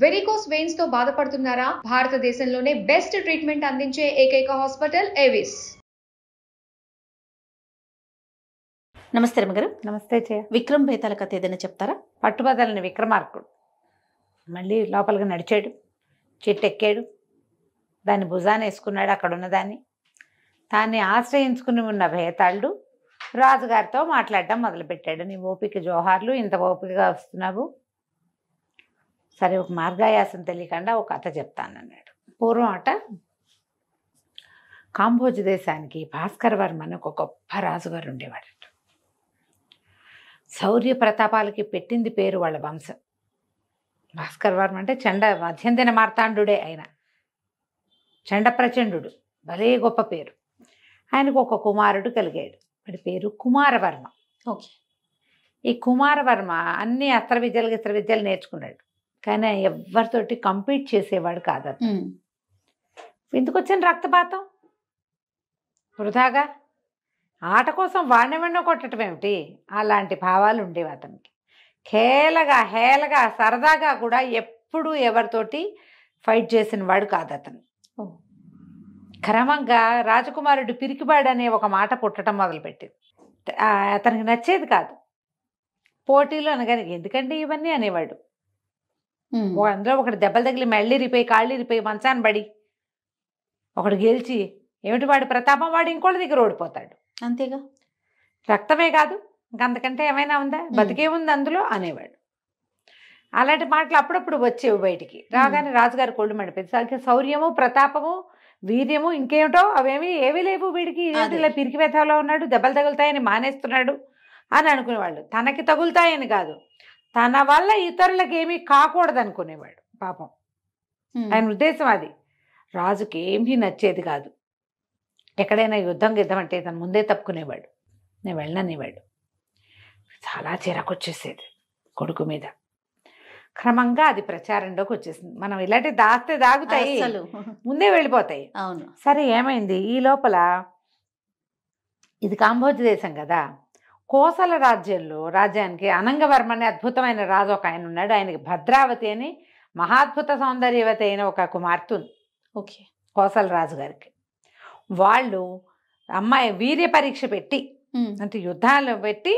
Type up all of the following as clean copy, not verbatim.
Varicose veins తో బాధపడుతున్నారా? భారతదేశంలోనే బెస్ట్ ట్రీట్మెంట్ అందించే ఏకైక హాస్పిటల్ ఏవిస్. నమస్తే రమ్మగారు. నమస్తే చే. విక్రమ్ బేతాళ కథ ఏదైనా చెప్తారా? పట్టుబదలని విక్రమార్కుడు మళ్ళీ లోపలికి నడిచాడు, చెట్టు ఎక్కాడు, దాన్ని భుజాన వేసుకున్నాడు. అక్కడ ఉన్నదాన్ని దాన్ని ఆశ్రయించుకుని ఉన్న భేతాళుడు రాజుగారితో మాట్లాడటం మొదలుపెట్టాడు. నీ ఓపిక జోహార్లు, ఇంత ఓపికగా వస్తున్నావు, సరే ఒక మార్గాయాసం తెలియకుండా ఒక కథ చెప్తానన్నాడు. పూర్వం అట కాంబోజ్ దేశానికి భాస్కర వర్మ అని ఒక గొప్ప రాజుగారు ఉండేవాడట. శౌర్య ప్రతాపాలకి పెట్టింది పేరు వాళ్ళ వంశం. భాస్కర వర్మ అంటే మధ్యందిన మార్తాండుడే. ఆయన చండ ప్రచండు, భలే గొప్ప పేరు. ఆయనకు ఒక కుమారుడు కలిగాడు, వాడి పేరు కుమారవర్మ. ఓకే. ఈ కుమారవర్మ అన్ని అస్త్ర విద్యలు నేర్చుకున్నాడు, కానీ ఎవరితోటి కంపీట్ చేసేవాడు కాదు. ఎందుకు వచ్చిన రక్తపాతం వృధాగా? ఆట కోసం వాడినెవన్నో కొట్టడం ఏమిటి? అలాంటి భావాలు ఉండేవి అతనికి. హేళగా సరదాగా కూడా ఎప్పుడూ ఎవరితోటి ఫైట్ చేసిన వాడు కాదు అతను. క్రమంగా రాజకుమారుడు పిరికివాడు అనే ఒక మాట పుట్టడం మొదలుపెట్టింది. అతనికి నచ్చేది కాదు. పోటీలు అనగానే ఎందుకంటే ఇవన్నీ అనేవాడు. అందులో ఒకటి దెబ్బలు తగిలి మెళ్ళిరిపోయి కాళ్ళిరిపోయి మంచాన్ని పడి ఒకడు గెలిచి ఏమిటి వాడి ప్రతాపం, వాడు ఇంకోళ్ళ దగ్గర ఓడిపోతాడు. అంతేగా, రక్తమే కాదు ఇంకంతకంటే ఏమైనా ఉందా, బతికే ఉంది అందులో అనేవాడు. అలాంటి మాటలు అప్పుడప్పుడు వచ్చేవి బయటికి. రాగానే రాజుగారి కోళ్ళు మండిపోయింది. శౌర్యము, ప్రతాపము, వీర్యము, ఇంకేమిటో ఏవీ లేవు వీడికి. ఇలా పిరికి వెధవలో ఉన్నాడు, దెబ్బలు తగులుతాయని మానేస్తున్నాడు అని అనుకునేవాళ్ళు. తనకి తగులుతాయని కాదు, తన వల్ల ఇతరులకు ఏమీ కాకూడదు అనుకునేవాడు. పాపం ఆయన ఉద్దేశం అది. రాజుకి ఏమీ నచ్చేది కాదు. ఎక్కడైనా యుద్ధం అంటే తను ముందే తప్పుకునేవాడు, నేను వెళ్ళననేవాడు. చాలా చిరాకొచ్చేసేది కొడుకు మీద. క్రమంగా అది ప్రచారంలోకి వచ్చేసింది. మనం ఇలాంటి దాస్తే దాగుతాయి, ముందే వెళ్ళిపోతాయి. అవును. సరే ఏమైంది, ఈ లోపల ఇది కాంబోజ్ దేశం కదా, కోసల రాజ్యానికి అనంగవర్మ అనే అద్భుతమైన రాజు ఒక ఆయన ఉన్నాడు. ఆయనకి భద్రావతి అని మహాద్భుత సౌందర్యవతి అయిన ఒక కుమార్తె ఉంది. ఓకే. కోసల రాజు గారికి వాళ్ళు అమ్మాయి వీర్య పరీక్ష పెట్టి, అంటే యుద్ధాలు పెట్టి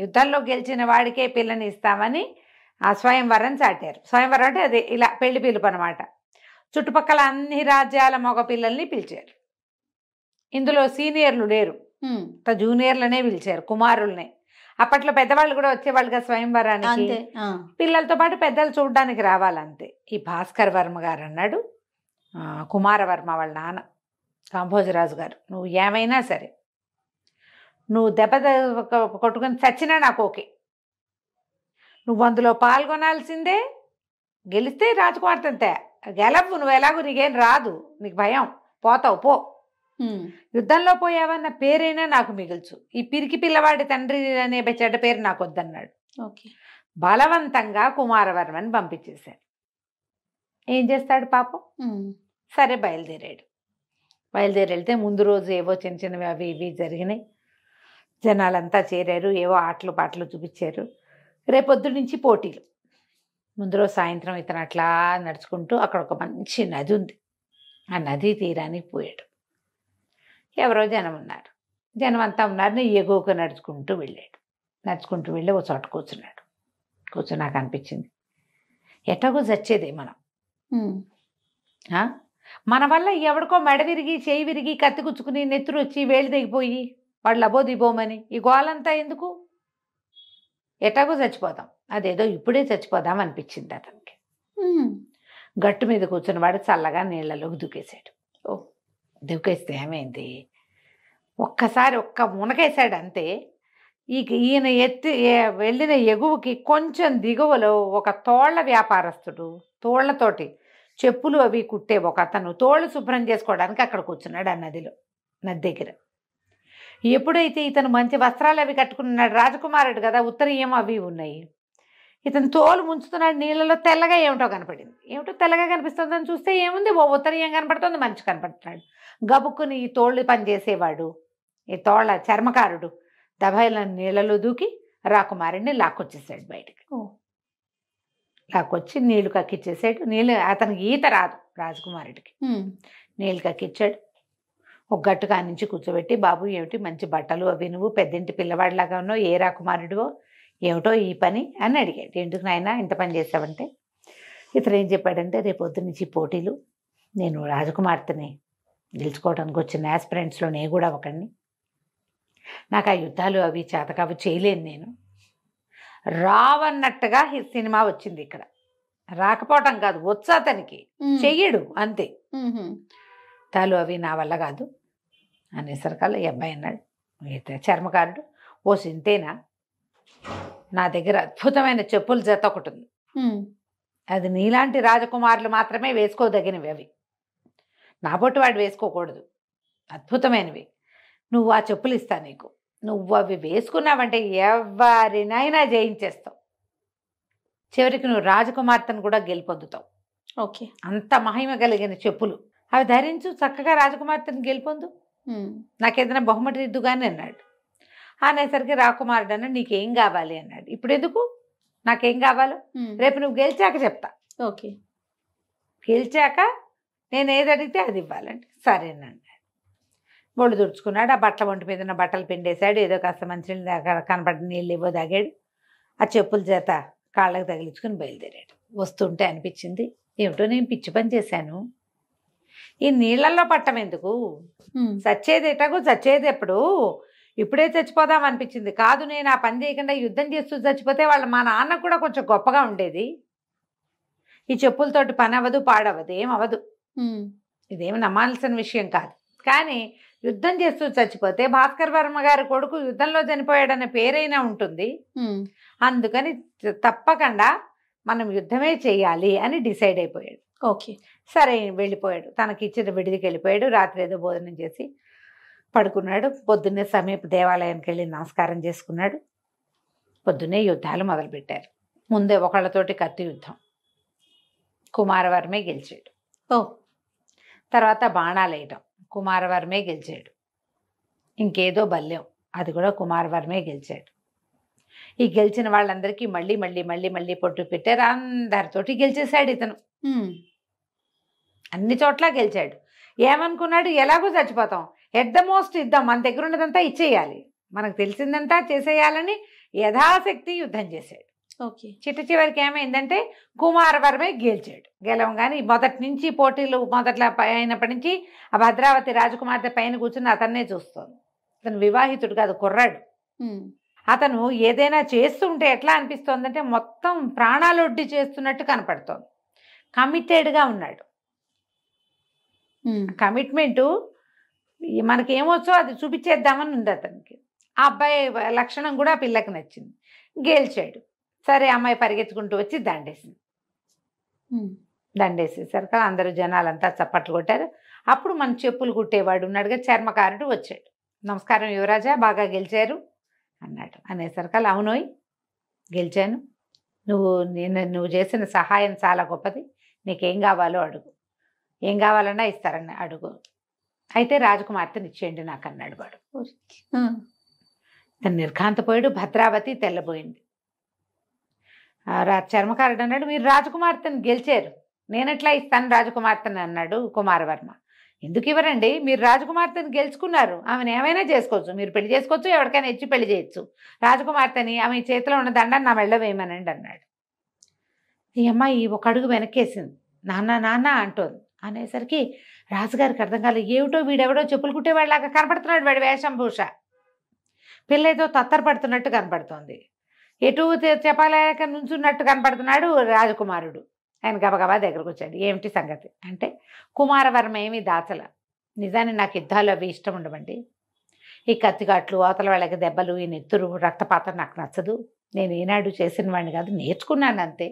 యుద్ధాల్లో గెలిచిన వాడికే పిల్లని ఇస్తామని ఆ స్వయంవరం చాటారు. స్వయంవరం అంటే అదే ఇలా పెళ్లి పిలుపు అనమాట. చుట్టుపక్కల అన్ని రాజ్యాల మగ పిల్లల్ని పిలిచారు. ఇందులో సీనియర్లు లేరు, జూనియర్లనే పిలిచారు, కుమారుల్నే. అప్పట్లో పెద్దవాళ్ళు కూడా వచ్చేవాళ్ళు కదా స్వయంవరానికి. పిల్లలతో పాటు పెద్దలు చూడడానికి రావాలంతే. ఈ భాస్కర వర్మ గారు అన్నాడు, కుమారవర్మ వాళ్ళ నాన్న కాంభోజరాజు గారు, నువ్వు ఏమైనా సరే, నువ్వు దెబ్బ కొట్టుకొని చచ్చినా నాకు ఓకే, నువ్వు అందులో పాల్గొనాల్సిందే, గెలిస్తే రాజకుమార్తె అంతే, గెలవు నువ్వు, ఎలాగో నీకేం రాదు, నీకు భయం, పోతావు పో, యుద్ధంలో పోయావన్న పేరైనా నాకు మిగుల్చు, ఈ పిరికి పిల్లవాడి తండ్రి అనే చెడ్డ పేరు నాకు వద్దన్నాడు. ఓకే. బలవంతంగా కుమారవర్మని పంపించేశారు. ఏం చేస్తాడు పాపం. సరే బయలుదేరాడు. వెళ్తే ముందు రోజు ఏవో చిన్న చిన్నవి అవి ఇవి జరిగినాయి. జనాలంతా చేరారు, ఏవో ఆటలు పాటలు చూపించారు. రేపొద్దు నుంచి పోటీలు. ముందు రోజు సాయంత్రం ఇతను అట్లా నడుచుకుంటూ అక్కడ ఒక మంచి నది ఉంది, ఆ నదీ తీరానికి పోయాడు. ఎవరో జనం ఉన్నారు, జనం అంతా ఉన్నారు. ఎగువకు నడుచుకుంటూ వెళ్ళి ఒక చోట కూర్చున్నాడు. నాకు అనిపించింది ఎట్టగో చచ్చేదే మనం. మన వల్ల ఎవడికో మెడ విరిగి, చేయి విరిగి, కత్తి కుచ్చుకుని, నెత్తురు వచ్చి, వేలు దిగిపోయి వాడు లబోదిబోమని ఈ గోలంతా ఎందుకు? ఎటాగో చచ్చిపోతాం, అదేదో ఇప్పుడే చచ్చిపోదాం అనిపించింది అతనికి. గట్టు మీద కూర్చుని వాడు చల్లగా నీళ్ళలోకి దూకేశాడు. దూకేస్తే ఏమైంది, ఒక్కసారి ఒక్క మునకేశాడు అంతే. ఈయన వెళ్ళిన ఎగువకి కొంచెం దిగువలో ఒక తోళ్ల వ్యాపారస్తుడు తోళ్లతోటి చెప్పులు అవి కుట్టే ఒక అతను తోళ్ళు శుభ్రం చేసుకోవడానికి అక్కడ కూర్చున్నాడు ఆ నది దగ్గర. ఎప్పుడైతే ఇతను మంచి వస్త్రాలు అవి కట్టుకున్నాడు, రాజకుమారుడు కదా, ఉత్తరీయం అవి ఉన్నాయి, ఇతను తోలు ముంచుతున్నాడు నీళ్ళలో. తెల్లగా ఏమిటో కనపడింది. ఏమిటో తెల్లగా కనిపిస్తుందని చూస్తే ఏముంది, ఓ ఉత్తరీయం కనపడుతుంది, మంచి కనపడుతున్నాడు. గబుక్కుని ఈ తోళ్ళు పనిచేసేవాడు, ఈ తోళ్ళ చర్మకారుడు దబాయిల నీళ్ళలో దూకి రాకుమారుడిని లాక్కొచ్చేసాడు బయటకు. లాక్కొచ్చి నీళ్లు కక్కిచ్చేసాడు. నీళ్ళు అతనికి ఈత రాదు రాజకుమారుడికి. నీళ్ళు కక్కిచ్చాడు. ఒక గట్టు కానించి కూర్చోబెట్టి, బాబు ఏమిటి మంచి బట్టలు అవి, నువ్వు పెద్దింటి పిల్లవాడిలాగా ఉన్నావు, ఏ రాకుమారుడివో ఏమిటో ఈ పని అని అడిగాడు. ఎందుకు నాయనా ఇంత పని చేసావంటే, ఇతను ఏం చెప్పాడంటే, రేపు పొద్దు నుంచి పోటీలు, నేను రాజకుమార్తెని గెలుచుకోవడానికి వచ్చిన యాస్పిరెంట్స్లో నేను కూడా ఒకడిని, నాకు ఆ యుద్ధాలు అవి చేతకావు, చేయలేను నేను. రావన్నట్టుగా ఈ సినిమా వచ్చింది ఇక్కడ. రాకపోవటం కాదు, వచ్చు అతనికి, చెయ్యడు అంతే. తాలు అవి నా వల్ల కాదు అనేసరికల్లా ఈ అబ్బాయి అన్నాడు, చర్మకారుడు, ఓ సింతేనా, నా దగ్గర అద్భుతమైన చెప్పుల జత ఒకటి ఉంది, అది నీలాంటి రాజకుమారులు మాత్రమే వేసుకోదగినవి, అవి నా పొట్టు వాడు వేసుకోకూడదు, అద్భుతమైనవి, నువ్వు ఆ చెప్పులు ఇస్తా నీకు, నువ్వు అవి వేసుకున్నావంటే ఎవరినైనా జయించేస్తావు, చివరికి నువ్వు రాజకుమార్తెను కూడా గెలుపొందుతావు. ఓకే, అంత మహిమ కలిగిన చెప్పులు, అవి ధరించు, చక్కగా రాజకుమార్తెను గెలుపొందు, నాకేదైనా బహుమతి ఇద్దుగాని అన్నాడు. అనేసరికి రాకుమారుడు అన్నాడు, నీకేం కావాలి అన్నాడు. ఇప్పుడు ఎందుకు, నాకేం కావాలో రేపు నువ్వు గెలిచాక చెప్తా. ఓకే, గెలిచాక నేను ఏది అడిగితే అది ఇవ్వాలంటే సరేనండి. ఒళ్ళు తుడుచుకున్నాడు, ఆ బట్టల ఒంటి మీద ఉన్న బట్టలు పిండేశాడు, ఏదో కాస్త మంచి కనపడిన నీళ్ళు ఇవ్వ తాగాడు, ఆ చెప్పుల చేత కాళ్ళకు తగిలించుకుని బయలుదేరాడు. వస్తుంటే అనిపించింది, ఏమిటో నేను పిచ్చి పని చేశాను, ఈ నీళ్ళల్లో పట్టం ఎందుకు, చచ్చేది ఎటకు చచ్చేది ఎప్పుడు, ఇప్పుడే చచ్చిపోదాం అనిపించింది. కాదు, నేను ఆ పని చేయకుండా యుద్ధం చేస్తూ చచ్చిపోతే వాళ్ళ మా నాన్నకు కూడా కొంచెం గొప్పగా ఉండేది, ఈ చెప్పులతోటి పని అవ్వదు పాడవదు, ఏమవ్వదు, ఇదేమి నమ్మాల్సిన విషయం కాదు. కానీ యుద్ధం చేస్తూ చచ్చిపోతే భాస్కర్ వర్మ గారి కొడుకు యుద్ధంలో చనిపోయాడనే పేరైనా ఉంటుంది, అందుకని తప్పకుండా మనం యుద్ధమే చేయాలి అని డిసైడ్ అయిపోయాడు. ఓకే, సరే వెళ్ళిపోయాడు, తనకి ఇచ్చిన విడిదికి వెళ్ళిపోయాడు. రాత్రి ఏదో భోజనం చేసి పడుకున్నాడు. పొద్దున్నే సమీప దేవాలయానికి వెళ్ళి నమస్కారం చేసుకున్నాడు. పొద్దున్నే యుద్ధాలు మొదలుపెట్టారు. ముందే ఒకళ్ళతోటి కత్తి యుద్ధం, కుమారవర్మే గెలిచాడు. తర్వాత బాణాలు వేయటం, కుమారవర్మే గెలిచాడు. ఇంకేదో బల్యం, అది కూడా కుమారవర్మే గెలిచాడు. ఈ గెలిచిన వాళ్ళందరికీ మళ్ళీ మళ్ళీ మళ్ళీ మళ్ళీ పొట్టు పెట్టారు. అందరితోటి గెలిచేశాడు ఇతను, అన్ని చోట్ల గెలిచాడు. ఏమనుకున్నాడు, ఎలాగో చచ్చిపోతాం, ఎట్ ద మోస్ట్ ఇద్దాం, మన దగ్గర ఉన్నదంతా ఇచ్చేయాలి, మనకు తెలిసిందంతా చేసేయాలని యథాశక్తి యుద్ధం చేశాడు. ఓకే, చిట్ట చివరికి ఏమైందంటే కుమారవర్మే గెలిచాడు. గెలవంగానే మొదటి నుంచి పోటీలు మొదట్లో అయినప్పటి నుంచి ఆ భద్రావతి రాజకుమార్తె పైన కూర్చుని అతన్నే చూస్తోంది. అతను వివాహితుడు కాదు, కుర్రాడు. అతను ఏదైనా చేస్తుంటే ఎట్లా అనిపిస్తోందంటే మొత్తం ప్రాణాలొడ్డి చేస్తున్నట్టు కనపడుతోంది. కమిటెడ్గా ఉన్నాడు. కమిట్మెంటు మనకేమొచ్చో అది చూపించేద్దామని ఉంది అతనికి. ఆ అబ్బాయి లక్షణం కూడా ఆ పిల్లకి నచ్చింది. గెలిచాడు. సరే, అమ్మాయి పరిగెత్తుకుంటూ వచ్చి దండేసింది. దండేసేసరికి అందరూ జనాలంతా చప్పట్లు కొట్టారు. అప్పుడు మన చెప్పులు కుట్టేవాడు ఉన్నాడుగా, చర్మకారుడు వచ్చాడు. నమస్కారం యువరాజా, బాగా గెలిచారు అన్నాడు. అనేసరికి అవునోయ్, గెలిచాను, నువ్వు చేసిన సహాయం చాలా గొప్పది, నీకేం కావాలో అడుగు, ఏం కావాలన్నా ఇస్తారని అడుగు, అయితే రాజకుమార్తెని ఇచ్చేయండి నాకు అన్నాడు వాడు. తను నిర్ఘాంతపోయాడు. భద్రావతి తెల్లబోయింది. చర్మకారుడు అన్నాడు, మీరు రాజకుమార్తెను గెలిచారు, నేనెట్లా ఇస్తాను రాజకుమార్తెని అన్నాడు కుమారవర్మ. ఎందుకు ఇవ్వరండి, మీరు రాజకుమార్తెని గెలుచుకున్నారు, ఆమెను ఏమైనా చేసుకోవచ్చు, మీరు పెళ్లి చేసుకోవచ్చు, ఎవరికైనా ఇచ్చి పెళ్లి చేయొచ్చు, రాజకుమార్తెని ఆమె చేతిలో ఉన్న దండాన్ని నా మెళ్ళ వేయమనండి అన్నాడు. ఈ అమ్మాయి ఒక అడుగు వెనక్కేసింది. నాన్న నాన్న అంటోంది. అనేసరికి రాజుగారికి అర్థం కాలేదు. ఏమిటో వీడెవడో చెప్పులు కుట్టేవాడిలాగా కనపడుతున్నాడు, వాడి వేషంభూష. పిల్లేదో తత్తరపడుతున్నట్టు కనపడుతోంది. ఎటు చెప్పలేక నుంచున్నట్టు కనపడుతున్నాడు రాజకుమారుడు. ఆయన గబగబా దగ్గరకు వచ్చాడు. ఏమిటి సంగతి అంటే, కుమారవర్మ ఏమీ దాచల, నిజాన్ని నాకు యుద్ధాలు అవి ఇష్టం ఉండవండి, ఈ కత్తిగాట్లు, అవతల వాళ్ళకి దెబ్బలు, ఈ నెత్తురు, రక్తపాతం నాకు నచ్చదు, నేను ఏనాడు చేసిన వాడిని కాదు, నేర్చుకున్నాను అంతే,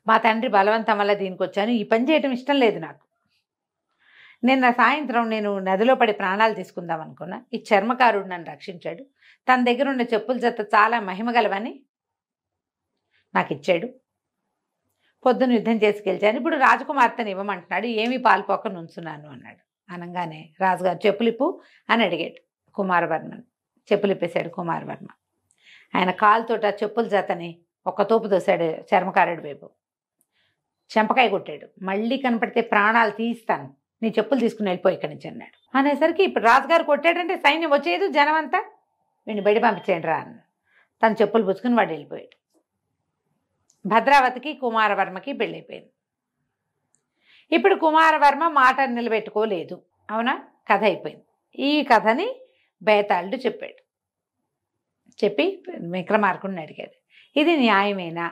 మా తండ్రి బలవంతం వల్ల దీనికి వచ్చాను, ఈ పని చేయటం ఇష్టం లేదు నాకు. నిన్న సాయంత్రం నేను నదిలో పడి ప్రాణాలు తీసుకుందాం అనుకున్నా, ఈ చర్మకారుడు నన్ను రక్షించాడు, తన దగ్గర ఉన్న చెప్పుల జత చాలా మహిమగలవని నాకు ఇచ్చాడు, పొద్దున యుద్ధం చేసి గెలిచాను, ఇప్పుడు రాజకుమార్తెని ఇవ్వమంటున్నాడు, ఏమీ పాల్పోక నుంచున్నాను అన్నాడు. అనగానే రాజుగారు చెప్పులిప్పు అని అడిగాడు కుమారవర్మను. చెప్పులిప్పేశాడు కుమారవర్మ. ఆయన కాలుతోటి ఆ చెప్పుల జతని ఒక్క తోపు దోశాడు చర్మకారుడి వైపు, చెంపకాయ కొట్టాడు. మళ్ళీ కనపడితే ప్రాణాలు తీస్తాను, నీ చెప్పులు తీసుకుని వెళ్ళిపోయి ఇక్కడి నుంచి అన్నాడు. అనేసరికి ఇప్పుడు రాజుగారు కొట్టాడంటే సైన్యం వచ్చేది, జనం అంతా వీడిని బయట పంపించేయండి రా అన్న. తన చెప్పులు పుచ్చుకుని వాడు వెళ్ళిపోయాడు. భద్రావతికి కుమారవర్మకి పెళ్ళైపోయింది. ఇప్పుడు కుమారవర్మ మాట నిలబెట్టుకోలేదు, అవునా? కథ అయిపోయింది. ఈ కథని బేతాళుడు చెప్పాడు. చెప్పి విక్రమార్కుడిని అడిగాడు, ఇది న్యాయమేనా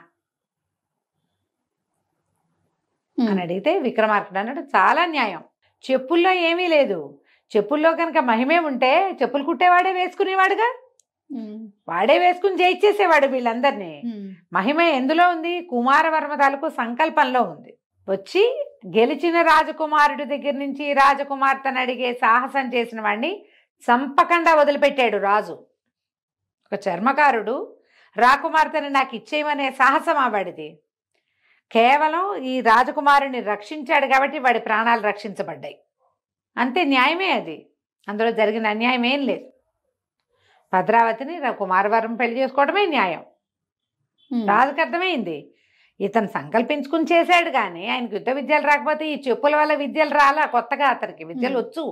అని అడిగితే విక్రమార్కుడు అన్నాడు, చాలా న్యాయం. చెప్పుల్లో ఏమీ లేదు, చెప్పుల్లో కనుక మహిమే ఉంటే చెప్పులు కుట్టేవాడే వేసుకునేవాడుగా, వాడే వేసుకుని జయించేసేవాడు వీళ్ళందరినీ. మహిమ ఎందులో ఉంది? కుమారవర్మ తాలూకు సంకల్పంలో ఉంది. వచ్చి గెలిచిన రాజకుమారుడి దగ్గర నుంచి రాజకుమార్తెను అడిగే సాహసం చేసిన వాడిని చంపకుండా వదిలిపెట్టాడు రాజు. ఒక చర్మకారుడు రాకుమార్తెను నాకు ఇచ్చేయమనే సాహసం ఆవాడిది. కేవలం ఈ రాజకుమారుని రక్షించాడు కాబట్టి వాడి ప్రాణాలు రక్షించబడ్డాయి. అంతే, న్యాయమే అది. అందులో జరిగిన అన్యాయం ఏం లేదు. భద్రావతిని కుమారవర్మ పెళ్లి చేసుకోవడమే న్యాయం. రాజుకు అర్థమైంది, ఇతను సంకల్పించుకుని చేశాడు కానీ ఆయనకు యుద్ధ విద్యలు రాకపోతే ఈ చెప్పుల వల్ల విద్యలు రాలా, కొత్తగా అతనికి విద్యలు వచ్చు.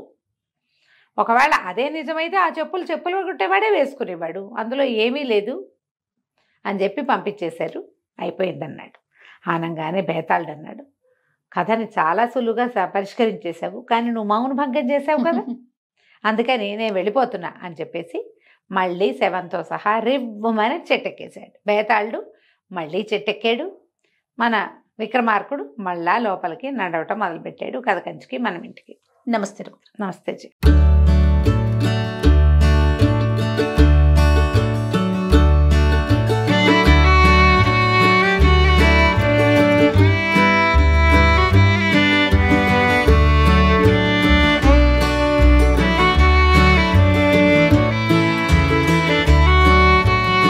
ఒకవేళ అదే నిజమైతే ఆ చెప్పులు కుట్టేవాడే వేసుకునేవాడు, అందులో ఏమీ లేదు అని చెప్పి పంపించేశారు. అయిపోయిందన్నాడు. ఆనంగానే బేతాళుడు అన్నాడు, కథని చాలా సులువుగా పరిష్కరించేశావు, కానీ నువ్వు మౌన భంగం చేసావు కదా, అందుకని నేను వెళ్ళిపోతున్నా అని చెప్పేసి మళ్ళీ శవంతో సహా రివ్వుమని చెట్టెక్కేశాడు. బేతాళుడు మళ్ళీ చెట్టెక్కాడు. మన విక్రమార్కుడు మళ్ళా లోపలికి నడవటం మొదలుపెట్టాడు. కథ కంచికి మనం ఇంటికి. నమస్తే. నమస్తే జీ.